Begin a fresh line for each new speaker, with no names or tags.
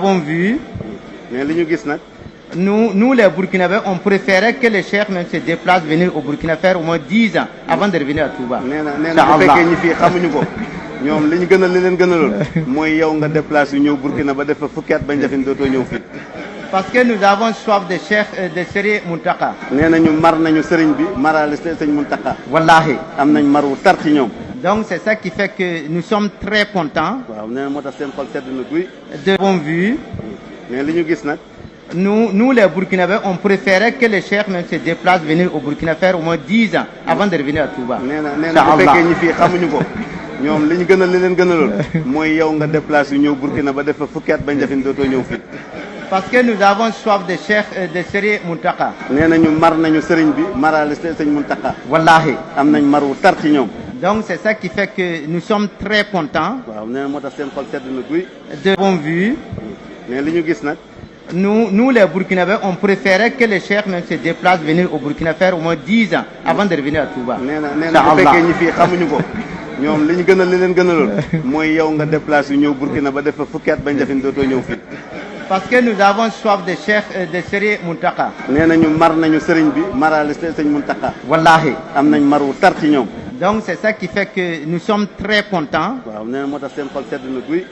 avons vu,
mais li ñu gis nag
nous les Burkinabés, on préférait que les cheikhs même se déplacent venir au Burkina faire au moins 10 ans avant de revenir à Touba.
nee na bu fekkee ñi fii xamuñu ko ñoom li ñu gënal li leen gënaloon mooy yow nga déplacé ñëw Burkina ba def fa fukki at bañ defin dootoo ñëw fii.
Parce que nous avons soif de cheikh de Serigne Mountakha.
nee nañu mar nañu sëriñ bi maraale sëñ Mountakha.
Wallahi.
am nañ mar wu tar ci ñoom.
Donc c'est ça qui fait que nous sommes très contents.
waaw nee na moo tax seen xol sedd na guy.
De bon vu.
mais li ñu gis nag
Nous les Burkinabés, on préférait que les cheikhs même se déplacent venir au Burkina faire au moins 10 ans avant de revenir à Touba.
nee na bu fekkee ñi fii xamuñu ko ñoom li ñu gënal li leen gënaloon mooy yow nga déplacé ñëw Burkina ba def fa fukki at bañ defin dootoo ñëw fii.
Parce que nous avons soif de cheikh de Serigne Mountakha.
nee nañu mar nañu sëriñ bi maraale sëñ Mountakha.
Wallahi.
am nañ mar wu tar ci ñoom.
Donc c'est ça qui fait que nous sommes très contents.
waaw nee na moo tax seen xol sedd na guy.
De bon vu.
mais li ñu gis nag
Nous les Burkinabés, on préférait que les cheikhs même se déplacent venir au Burkina faire au moins 10 ans avant de revenir à Touba.
nee na bu fekkee ñi fii xamuñu ko ñoom li ñu gënal li leen gënaloon mooy yow nga déplacé ñëw Burkina ba def fa fukki at bañ defin dootoo ñëw fii.
Parce que nous avons soif de cheikh de Serigne Mountakha.
nee nañu mar nañu sëriñ bi maraale sëñ Mountakha.
Wallahi.
am nañ mar wu tar ci ñoom.
Donc c'est ça qui fait que nous sommes très contents.
waaw nee na moo tax seen xol sedd na guy.